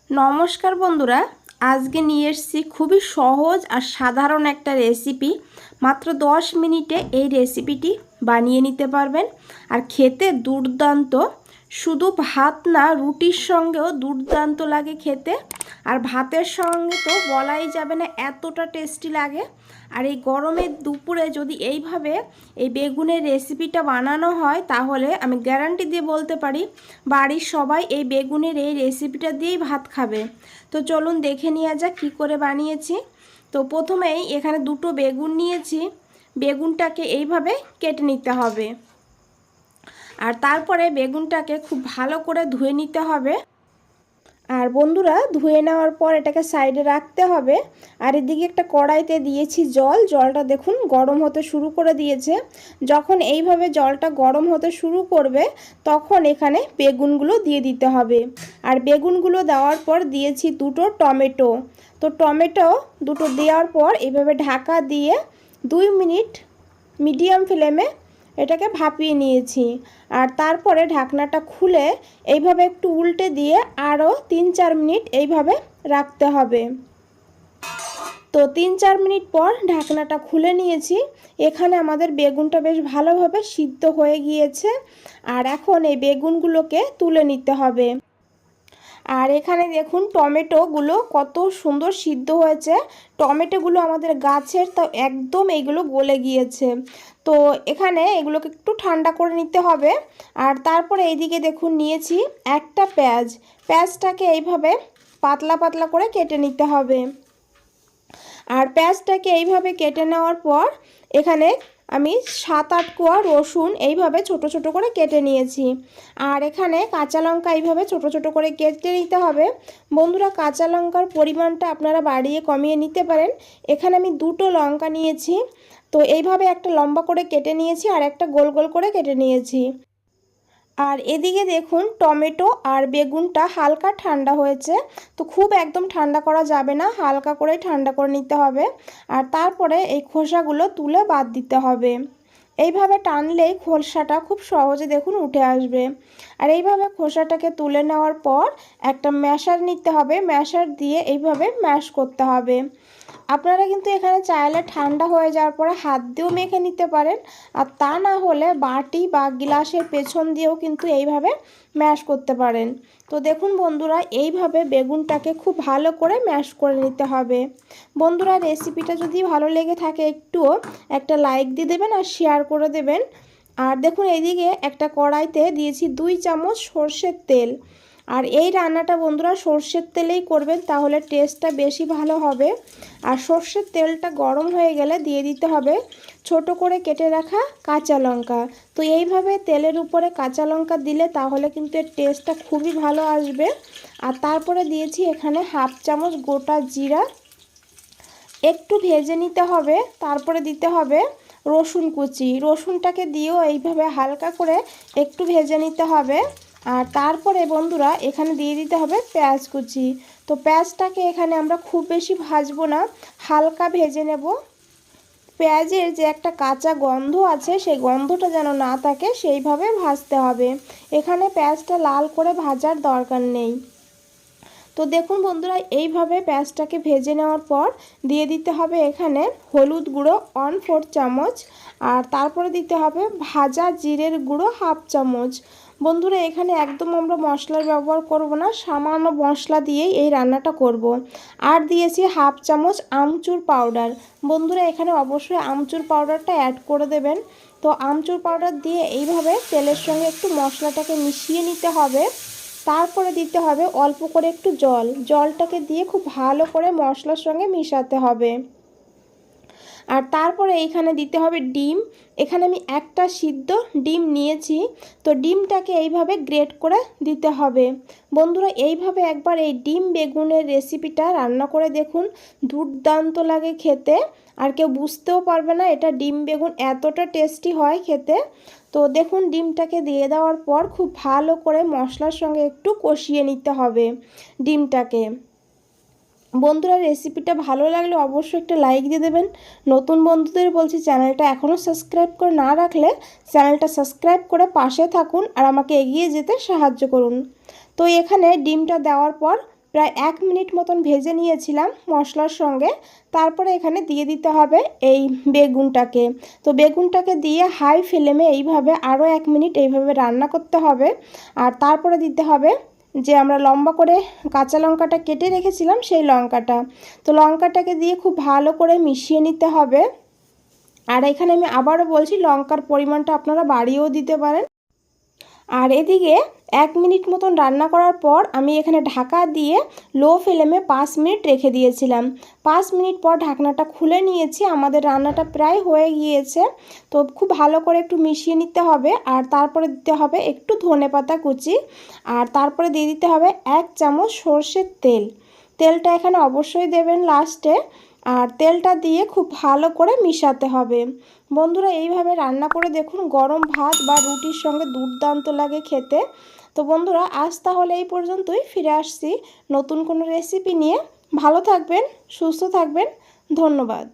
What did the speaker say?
নমস্কার বন্ধুরা, আজকে নিয়ে এসেছি খুবই সহজ আর সাধারণ একটা রেসিপি। মাত্র 10 মিনিটে এই রেসিপিটি বানিয়ে নিতে পারবেন আর খেতে দুর্দান্ত। শুধু ভাত না, রুটির সঙ্গেও দুর্দান্ত লাগে খেতে। আর ভাতের সঙ্গে তো বলাই যাবে না, এতটা টেস্টি লাগে। আর এই গরমের দুপুরে যদি এইভাবে এই বেগুনের রেসিপিটা বানানো হয়, তাহলে আমি গ্যারান্টি দিয়ে বলতে পারি বাড়ির সবাই এই বেগুনের এই রেসিপিটা দিয়েই ভাত খাবে। তো চলুন দেখে নেওয়া যাক কী করে বানিয়েছি। তো প্রথমেই এখানে দুটো বেগুন নিয়েছি। বেগুনটাকে এইভাবে কেটে নিতে হবে আর তারপরে বেগুনটাকে খুব ভালো করে ধুয়ে নিতে হবে। আর বন্ধুরা, ধুয়ে নেওয়ার পর এটাকে সাইডে রাখতে হবে। আর এদিকে একটা কড়াইতে দিয়েছি জল। জলটা দেখুন গরম হতে শুরু করে দিয়েছে। যখন এইভাবে জলটা গরম হতে শুরু করবে, তখন এখানে বেগুনগুলো দিয়ে দিতে হবে। আর বেগুনগুলো দেওয়ার পর দিয়েছি দুটো টমেটো। তো টমেটো দুটো দেওয়ার পর এইভাবে ঢাকা দিয়ে 2 মিনিট মিডিয়াম ফ্লেমে এটাকে ভাপিয়ে নিয়েছি। আর তারপরে ঢাকনাটা খুলে এইভাবে একটু উল্টে দিয়ে আরও 3-4 মিনিট এইভাবে রাখতে হবে। তো 3-4 মিনিট পর ঢাকনাটা খুলে নিয়েছি। এখানে আমাদের বেগুনটা বেশ ভালোভাবে সিদ্ধ হয়ে গিয়েছে। আর এখন এই বেগুনগুলোকে তুলে নিতে হবে। আর এখানে দেখুন টমেটোগুলো কত সুন্দর সিদ্ধ হয়েছে। টমেটোগুলো আমাদের গাছের, তো একদম এইগুলো গলে গিয়েছে। তো এখানে এগুলোকে একটু ঠান্ডা করে নিতে হবে। আর তারপরে এইদিকে দেখুন নিয়েছি একটা পেঁয়াজ। পেঁয়াজটাকে এইভাবে পাতলা পাতলা করে কেটে নিতে হবে। আর পেঁয়াজটাকে এইভাবে কেটে নেওয়ার পর এখানে আমি 7-8 কোয়া রসুন এইভাবে ছোট ছোট করে কেটে নিয়েছি। আর এখানে কাঁচা লঙ্কা এইভাবে ছোট ছোট করে কেটে নিতে হবে। বন্ধুরা, কাঁচা লঙ্কার পরিমাণটা আপনারা বাড়িয়ে কমিয়ে নিতে পারেন। এখানে আমি 2টো লঙ্কা নিয়েছি। তো এইভাবে একটা লম্বা করে কেটে নিয়েছি আর একটা গোল গোল করে কেটে নিয়েছি। আর এদিকে দেখুন টমেটো আর বেগুনটা হালকা ঠান্ডা হয়েছে। তো খুব একদম ঠান্ডা করা যাবে না, হালকা করে ঠান্ডা করে নিতে হবে। আর তারপরে এই খোসাগুলো তুলে বাদ দিতে হবে। এইভাবে টানলেই খোসাটা খুব সহজে দেখুন উঠে আসবে। আর এইভাবে খোসাটাকে তুলে নেওয়ার পর একটা ম্যাশার নিতে হবে। ম্যাশার দিয়ে এইভাবে ম্যাশ করতে হবে। আপনারা কিন্তু এখানে চাইলে ঠান্ডা হয়ে যাওয়ার পরে হাত দিয়েও মেখে নিতে পারেন। আর তা না হলে বাটি বা গ্লাসের পেছন দিয়েও কিন্তু এইভাবে ম্যাশ করতে পারেন। তো দেখুন বন্ধুরা, এইভাবে বেগুনটাকে খুব ভালো করে ম্যাশ করে নিতে হবে। বন্ধুরা, রেসিপিটা যদি ভালো লেগে থাকে একটুও একটা লাইক দিয়ে দেবেন আর শেয়ার করে দেবেন। আর দেখুন এইদিকে একটা কড়াইতে দিয়েছি 2 চামচ সর্ষের তেল। আর এই রান্নাটা বন্ধুরা সর্ষের তেলেই করবেন, তাহলে টেস্টটা বেশি ভালো হবে। আর সর্ষের তেলটা গরম হয়ে গেলে দিয়ে দিতে হবে ছোট করে কেটে রাখা কাঁচা লঙ্কা। তো এইভাবে তেলের উপরে কাঁচা লঙ্কা দিলে তাহলে কিন্তু এর টেস্টটা খুবই ভালো আসবে। আর তারপরে দিয়েছি এখানে 1/2 চামচ গোটা জিরা, একটু ভেজে নিতে হবে। তারপরে দিতে হবে রসুন কুচি। রসুনটাকে দিয়েও এইভাবে হালকা করে একটু ভেজে নিতে হবে। আর তারপরে বন্ধুরা এখানে দিয়ে দিতে হবে পেঁয়াজ কুচি। তো পেঁয়াজটাকে এখানে আমরা খুব বেশি ভাজবো না, হালকা ভেজে নেব। পেঁয়াজের যে একটা কাঁচা গন্ধ আছে, সেই গন্ধটা যেন না থাকে সেইভাবে ভাজতে হবে। এখানে পেঁয়াজটা লাল করে ভাজার দরকার নেই। তো দেখুন বন্ধুরা, এইভাবে পেঁয়াজটাকে ভেজে নেওয়ার পর দিয়ে দিতে হবে এখানে হলুদ গুঁড়ো 1/4 চামচ। আর তারপরে দিতে হবে ভাজা জিরের গুঁড়ো 1/2 চামচ। বন্ধুরা, এখানে একদম আমরা মশলার ব্যবহার করব না, সামান্য মশলা দিয়েই এই রান্নাটা করব। আর দিয়েছি 1/2 চামচ আমচুর পাউডার। বন্ধুরা, এখানে অবশ্যই আমচুর পাউডারটা অ্যাড করে দেবেন। তো আমচুর পাউডার দিয়ে এইভাবে তেলের সঙ্গে একটু মশলাটাকে মিশিয়ে নিতে হবে। তারপরে দিতে হবে অল্প করে একটু জল। জলটাকে দিয়ে খুব ভালো করে মশলার সঙ্গে মিশাতে হবে। আর তারপরে এইখানে দিতে হবে ডিম। এখানে আমি একটা সিদ্ধ ডিম নিয়েছি। তো ডিমটাকে এইভাবে গ্রেট করে দিতে হবে। বন্ধুরা, এইভাবে একবার এই ডিম বেগুনের রেসিপিটা রান্না করে দেখুন, দুর্দান্ত লাগে খেতে। আর কেউ বুঝতেও পারবে না এটা ডিম বেগুন, এতটা টেস্টি হয় খেতে। তো দেখুন ডিমটাকে দিয়ে দেওয়ার পর খুব ভালো করে মশলার সঙ্গে একটু কষিয়ে নিতে হবে ডিমটাকে। বন্ধুরা, রেসিপিটা ভালো লাগলে অবশ্যই একটা লাইক দিয়ে দেবেন। নতুন বন্ধুদের বলছি, চ্যানেলটা এখনও সাবস্ক্রাইব করে না রাখলে চ্যানেলটা সাবস্ক্রাইব করে পাশে থাকুন আর আমাকে এগিয়ে যেতে সাহায্য করুন। তো এখানে ডিমটা দেওয়ার পর প্রায় 1 মিনিট মতন ভেজে নিয়েছিলাম মশলার সঙ্গে। তারপরে এখানে দিয়ে দিতে হবে এই বেগুনটাকে। তো বেগুনটাকে দিয়ে হাই ফ্লেমে এইভাবে আরও 1 মিনিট এইভাবে রান্না করতে হবে। আর তারপরে দিতে হবে যে আমরা লম্বা করে কাঁচা লঙ্কাটা কেটে রেখেছিলাম সেই লঙ্কাটা। তো লঙ্কাটাকে দিয়ে খুব ভালো করে মিশিয়ে নিতে হবে। আর এখানে আমি আবারও বলছি, লঙ্কার পরিমাণটা আপনারা বাড়িয়েও দিতে পারেন। আর এদিকে 1 মিনিট মতন রান্না করার পর আমি এখানে ঢাকা দিয়ে লো ফ্লেমে 5 মিনিট রেখে দিয়েছিলাম। 5 মিনিট পর ঢাকনাটা খুলে নিয়েছি, আমাদের রান্নাটা প্রায় হয়ে গিয়েছে। তো খুব ভালো করে একটু মিশিয়ে নিতে হবে। আর তারপরে দিতে হবে একটু ধনেপাতা কুচি। আর তারপরে দিয়ে দিতে হবে 1 চামচ সর্ষের তেল। তেলটা এখানে অবশ্যই দেবেন লাস্টে। আর তেলটা দিয়ে খুব ভালো করে মিশাতে হবে। বন্ধুরা এইভাবে রান্না করে দেখুন, গরম ভাত বা রুটির সঙ্গে দুর্দান্ত লাগে খেতে। তো বন্ধুরা আজ তাহলে এই পর্যন্তই, ফিরে আসছি নতুন কোনো রেসিপি নিয়ে। ভালো থাকবেন, সুস্থ থাকবেন, ধন্যবাদ।